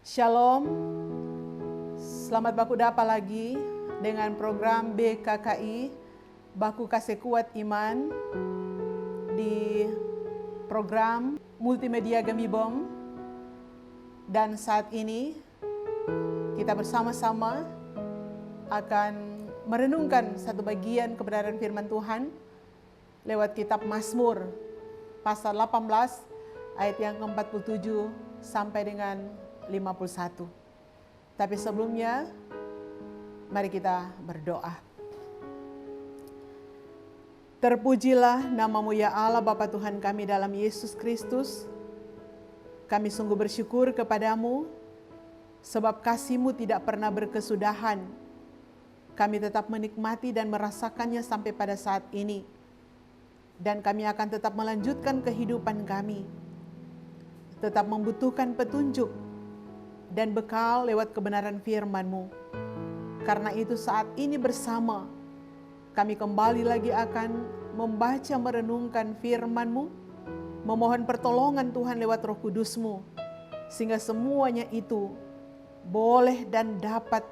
Shalom, selamat baku dapa lagi dengan program BKKI, Baku Kasih Kuat Iman, di program Multimedia Gemibom. Dan saat ini kita bersama-sama akan merenungkan satu bagian kebenaran firman Tuhan lewat kitab Mazmur pasal 18 ayat yang ke-47 sampai dengan 51. Tapi sebelumnya, mari kita berdoa. Terpujilah nama-Mu ya Allah Bapa Tuhan kami dalam Yesus Kristus. Kami sungguh bersyukur kepadamu, sebab kasih-Mu tidak pernah berkesudahan. Kami tetap menikmati dan merasakannya sampai pada saat ini. Dan kami akan tetap melanjutkan kehidupan kami. Tetap membutuhkan petunjuk dan bekal lewat kebenaran firman-Mu. Karena itu saat ini bersama, kami kembali lagi akan membaca merenungkan firman-Mu, memohon pertolongan Tuhan lewat Roh Kudus-Mu, sehingga semuanya itu boleh dan dapat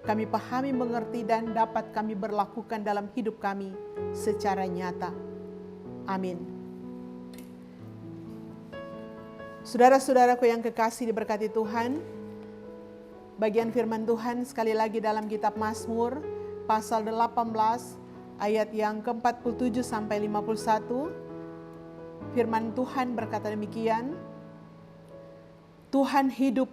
kami pahami, mengerti, dan dapat kami berlakukan dalam hidup kami secara nyata. Amin. Saudara-saudaraku yang kekasih diberkati Tuhan, bagian firman Tuhan sekali lagi dalam kitab Mazmur pasal 18 ayat yang ke-47 sampai 51. Firman Tuhan berkata demikian, Tuhan hidup,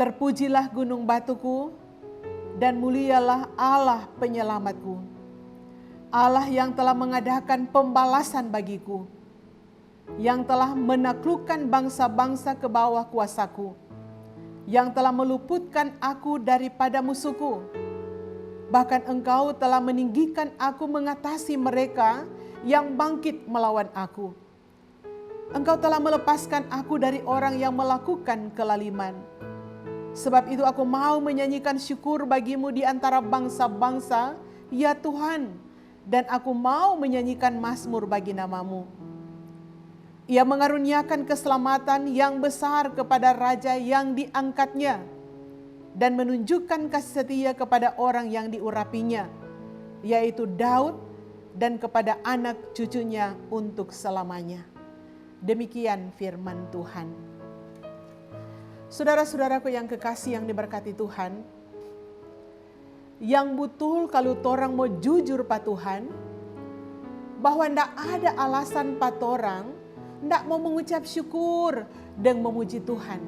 terpujilah gunung batuku dan mulialah Allah penyelamatku. Allah yang telah mengadakan pembalasan bagiku, yang telah menaklukkan bangsa-bangsa ke bawah kuasaku, yang telah meluputkan aku daripada musuhku. Bahkan Engkau telah meninggikan aku mengatasi mereka yang bangkit melawan aku. Engkau telah melepaskan aku dari orang yang melakukan kelaliman. Sebab itu aku mau menyanyikan syukur bagimu di antara bangsa-bangsa, ya Tuhan, dan aku mau menyanyikan mazmur bagi nama-Mu. Ia mengaruniakan keselamatan yang besar kepada raja yang diangkatnya dan menunjukkan kasih setia kepada orang yang diurapinya, yaitu Daud, dan kepada anak cucunya untuk selamanya. Demikian firman Tuhan. Saudara-saudaraku yang kekasih yang diberkati Tuhan, yang betul kalau torang mau jujur pa Tuhan, bahwa ndak ada alasan pa torang ndak mau mengucap syukur dan memuji Tuhan.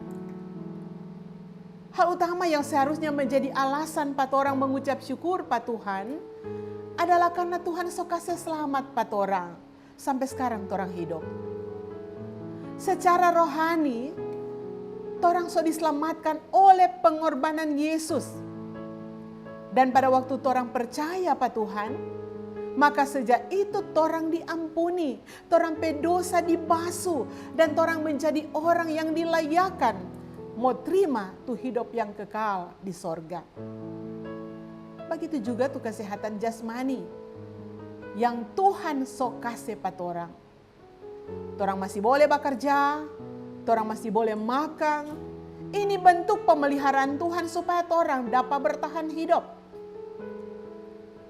Hal utama yang seharusnya menjadi alasan pa torang mengucap syukur pa Tuhan adalah karena Tuhan sok kasih selamat pa torang sampai sekarang torang hidup. Secara rohani, torang sok diselamatkan oleh pengorbanan Yesus. Dan pada waktu torang percaya pa Tuhan, maka sejak itu torang diampuni, torang pe dosa dibasuh, dan torang menjadi orang yang dilayakan mau terima tuh hidup yang kekal di sorga. Begitu juga tuh kesehatan jasmani yang Tuhan sok kasih pa torang. Torang masih boleh bekerja, torang masih boleh makan. Ini bentuk pemeliharaan Tuhan supaya torang dapat bertahan hidup.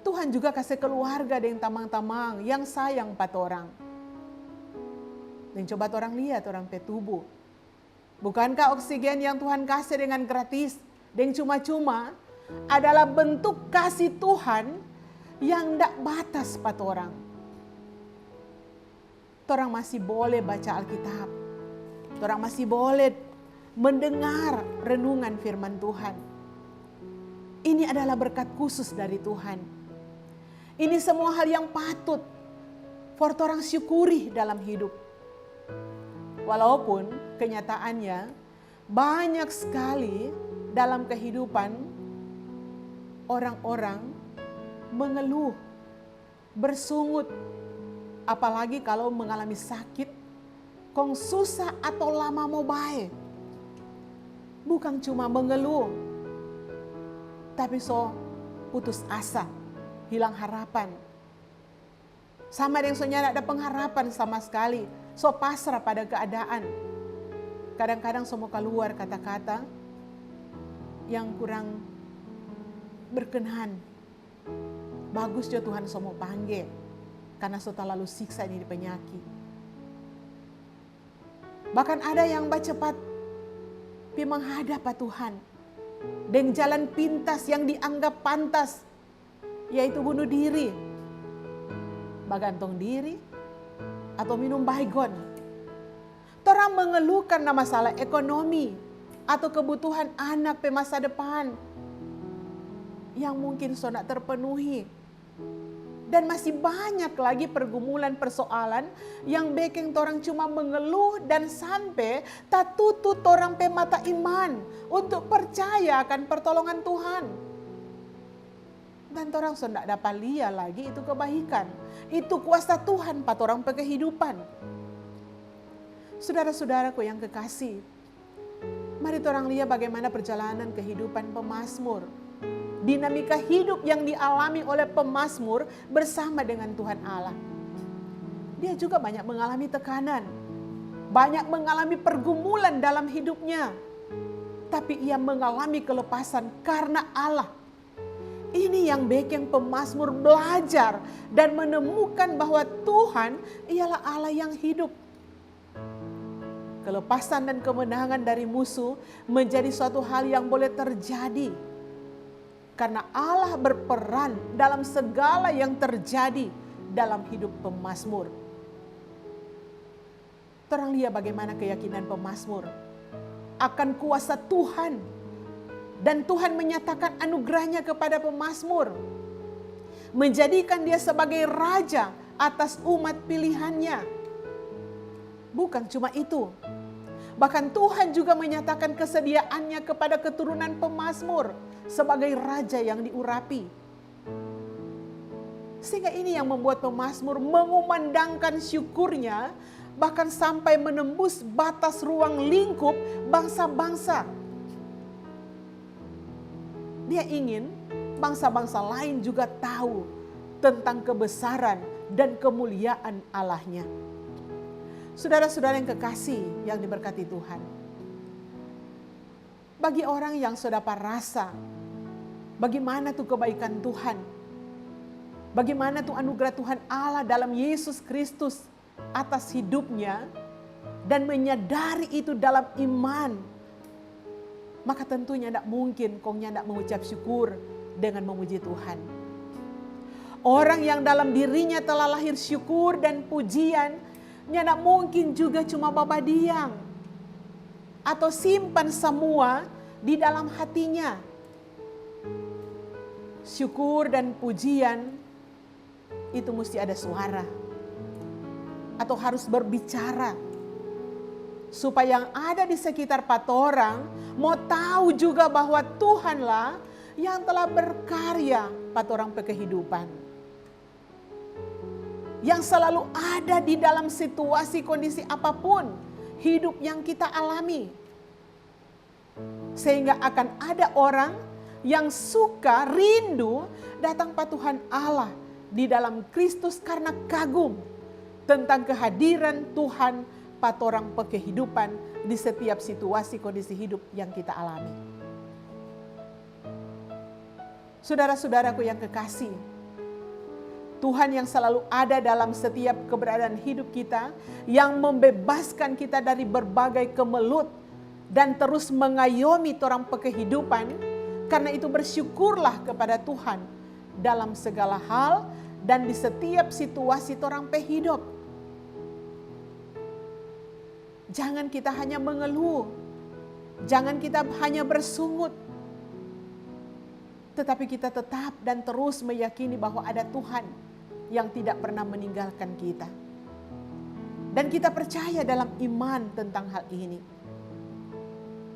Tuhan juga kasih keluarga yang tamang-tamang, yang sayang pat orang. Dan coba orang lihat orang pe tubuh. Bukankah oksigen yang Tuhan kasih dengan gratis, dan cuma-cuma adalah bentuk kasih Tuhan yang tidak batas pat orang. Orang masih boleh baca Alkitab. Orang masih boleh mendengar renungan firman Tuhan. Ini adalah berkat khusus dari Tuhan. Ini semua hal yang patut for orang syukuri dalam hidup. Walaupun kenyataannya banyak sekali dalam kehidupan orang-orang mengeluh, bersungut, apalagi kalau mengalami sakit, kong susah atau lama mau baik. Bukan cuma mengeluh, tapi so putus asa, hilang harapan. Sama dengan soalnya tidak ada pengharapan sama sekali. So pasrah pada keadaan. kadang-kadang semua keluar kata-kata yang kurang berkenan. Bagus jo Tuhan semua panggil, karena setelah lalu siksa ini di penyakit. Bahkan ada yang cepat pi menghadap Tuhan dengan jalan pintas yang dianggap pantas, yaitu bunuh diri, bagantong diri, atau minum baygon. Orang mengeluhkan masalah ekonomi atau kebutuhan anak pe masa depan yang mungkin sudah terpenuhi. Dan masih banyak lagi pergumulan persoalan yang bikin orang cuma mengeluh dan sampai tak tutut orang pe mata iman untuk percaya akan pertolongan Tuhan. Dan orang sudah dapat lihat lagi itu kebaikan. Itu kuasa Tuhan pada orang pe kehidupan. Saudara-saudaraku yang kekasih, mari orang lihat bagaimana perjalanan kehidupan pemazmur. Dinamika hidup yang dialami oleh pemazmur bersama dengan Tuhan Allah. Dia juga banyak mengalami tekanan, banyak mengalami pergumulan dalam hidupnya. Tapi ia mengalami kelepasan karena Allah. Ini yang bikin pemazmur belajar dan menemukan bahwa Tuhan ialah Allah yang hidup. Kelepasan dan kemenangan dari musuh menjadi suatu hal yang boleh terjadi. Karena Allah berperan dalam segala yang terjadi dalam hidup pemazmur. Terang lihat bagaimana keyakinan pemazmur akan kuasa Tuhan. Dan Tuhan menyatakan anugerahnya kepada pemazmur. Menjadikan dia sebagai raja atas umat pilihannya. Bukan cuma itu. Bahkan Tuhan juga menyatakan kesediaannya kepada keturunan pemazmur sebagai raja yang diurapi. Sehingga ini yang membuat pemazmur mengumandangkan syukurnya bahkan sampai menembus batas ruang lingkup bangsa-bangsa. Dia ingin bangsa-bangsa lain juga tahu tentang kebesaran dan kemuliaan Allah-Nya. Saudara-saudara yang kekasih yang diberkati Tuhan. Bagi orang yang sudah rasa bagaimana tuh kebaikan Tuhan. Bagaimana tuh anugerah Tuhan Allah dalam Yesus Kristus atas hidupnya. Dan menyadari itu dalam iman. Maka tentunya tidak mungkin kongnya tidak mengucap syukur dengan memuji Tuhan. Orang yang dalam dirinya telah lahir syukur dan pujian. Tidak mungkin juga cuma babadiang. Atau simpan semua di dalam hatinya. Syukur dan pujian itu mesti ada suara. Atau harus berbicara. Supaya yang ada di sekitar orang mau tahu juga bahwa Tuhanlah yang telah berkarya pada orang kehidupan. Yang selalu ada di dalam situasi kondisi apapun hidup yang kita alami. Sehingga akan ada orang yang suka rindu datang pada Tuhan Allah di dalam Kristus karena kagum tentang kehadiran Tuhan pada orang kehidupan di setiap situasi kondisi hidup yang kita alami. Saudara-saudaraku yang kekasih, Tuhan yang selalu ada dalam setiap keberadaan hidup kita, yang membebaskan kita dari berbagai kemelut dan terus mengayomi orang kehidupan. Karena itu bersyukurlah kepada Tuhan dalam segala hal dan di setiap situasi orang hidup. Jangan kita hanya mengeluh, jangan kita hanya bersungut, tetapi kita tetap dan terus meyakini bahwa ada Tuhan yang tidak pernah meninggalkan kita. Dan kita percaya dalam iman tentang hal ini.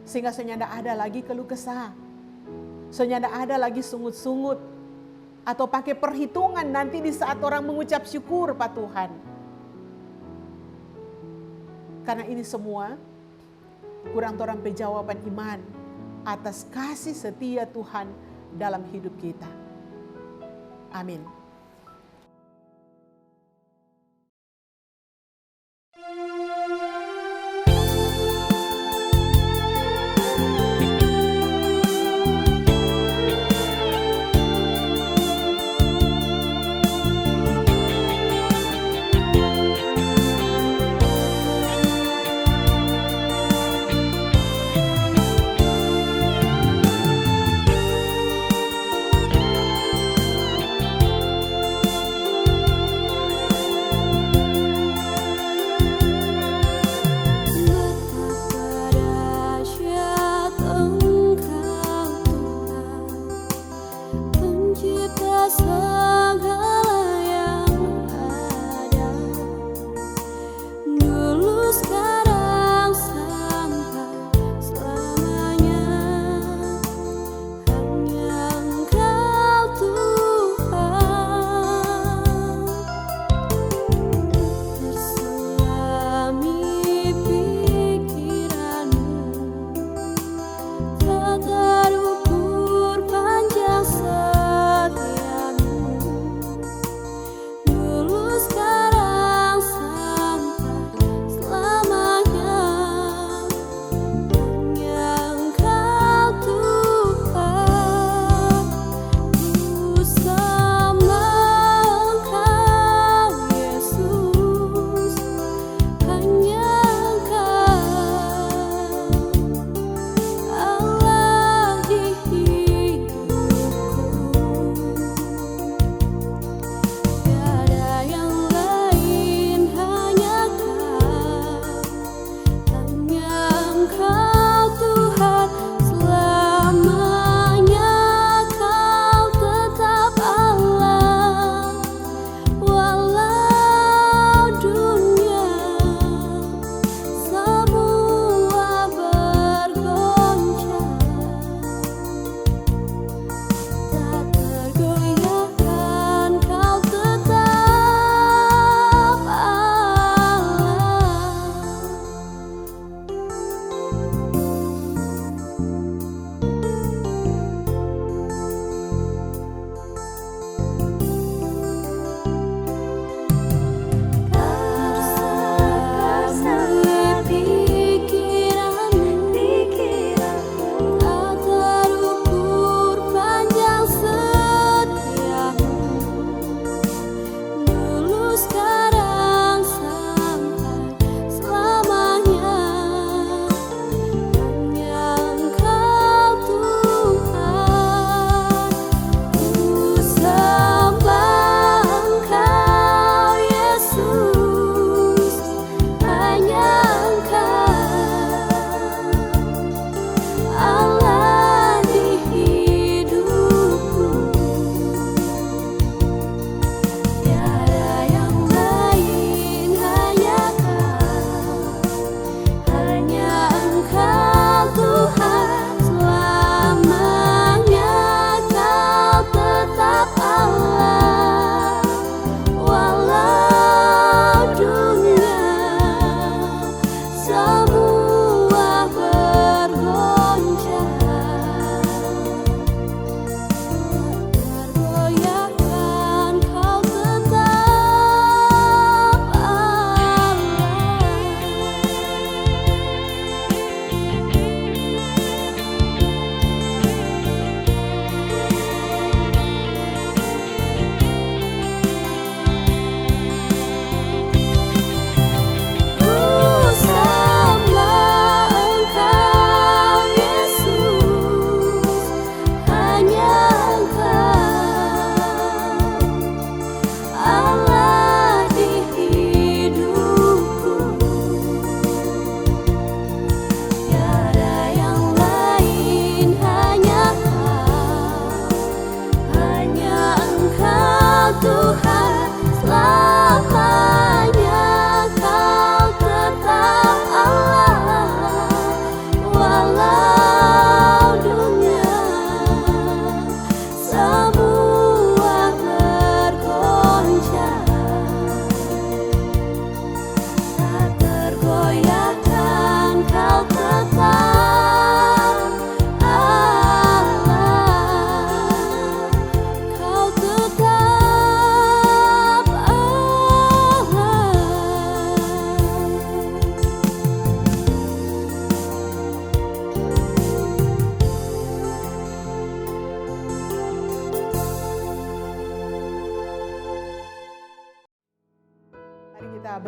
Sehingga senyanda ada lagi keluh kesah. Senyanda ada lagi sungut-sungut. Atau pakai perhitungan nanti di saat orang mengucap syukur pada Tuhan. Karena ini semua kurang orang penjawaban iman atas kasih setia Tuhan dalam hidup kita. Amin.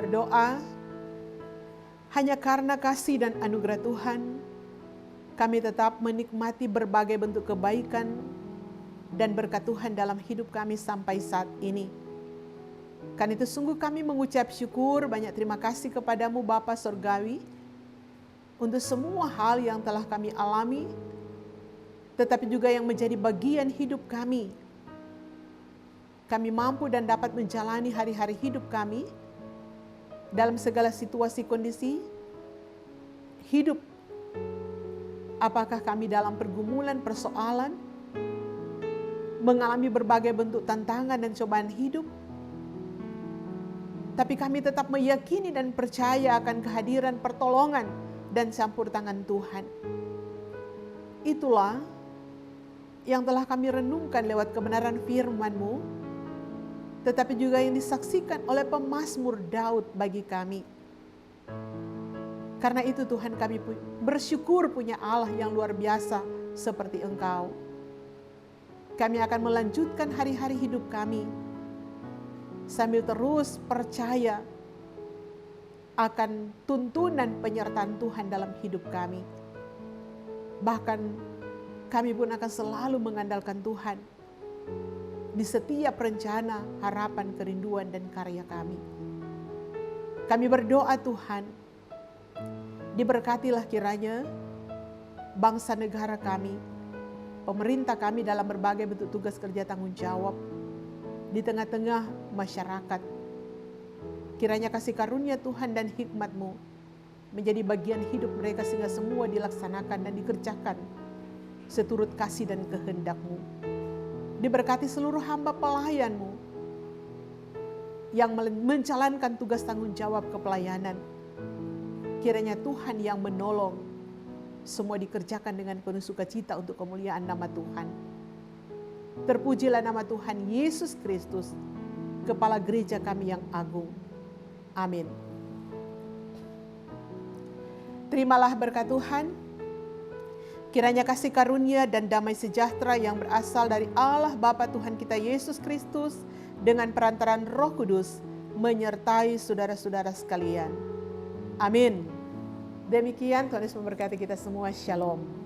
berdoa, hanya karena kasih dan anugerah Tuhan, kami tetap menikmati berbagai bentuk kebaikan dan berkat Tuhan dalam hidup kami sampai saat ini. Karena itu sungguh kami mengucap syukur, banyak terima kasih kepadamu Bapa Surgawi, untuk semua hal yang telah kami alami, tetapi juga yang menjadi bagian hidup kami. Kami mampu dan dapat menjalani hari-hari hidup kami dalam segala situasi kondisi hidup. Apakah kami dalam pergumulan, persoalan, mengalami berbagai bentuk tantangan dan cobaan hidup, tapi kami tetap meyakini dan percaya akan kehadiran pertolongan dan campur tangan Tuhan. Itulah yang telah kami renungkan lewat kebenaran firman-Mu, tetapi juga yang disaksikan oleh pemazmur Daud bagi kami. Karena itu Tuhan, kami bersyukur punya Allah yang luar biasa seperti Engkau. Kami akan melanjutkan hari-hari hidup kami sambil terus percaya akan tuntunan penyertaan Tuhan dalam hidup kami. Bahkan kami pun akan selalu mengandalkan Tuhan di setiap rencana, harapan, kerinduan, dan karya kami. Kami berdoa Tuhan, diberkatilah kiranya bangsa negara kami, pemerintah kami dalam berbagai bentuk tugas kerja tanggung jawab di tengah-tengah masyarakat. Kiranya kasih karunia Tuhan dan hikmat-Mu menjadi bagian hidup mereka sehingga semua dilaksanakan dan dikerjakan seturut kasih dan kehendak-Mu. Diberkati seluruh hamba pelayan-Mu yang menjalankan tugas tanggung jawab kepelayanan. Kiranya Tuhan yang menolong, semua dikerjakan dengan penuh sukacita untuk kemuliaan nama Tuhan. Terpujilah nama Tuhan Yesus Kristus, Kepala Gereja kami yang agung. Amin. Terimalah berkat Tuhan. Kiranya kasih karunia dan damai sejahtera yang berasal dari Allah Bapa Tuhan kita Yesus Kristus dengan perantaraan Roh Kudus menyertai saudara-saudara sekalian. Amin. Demikian, Tuhan Yesus memberkati kita semua. Shalom.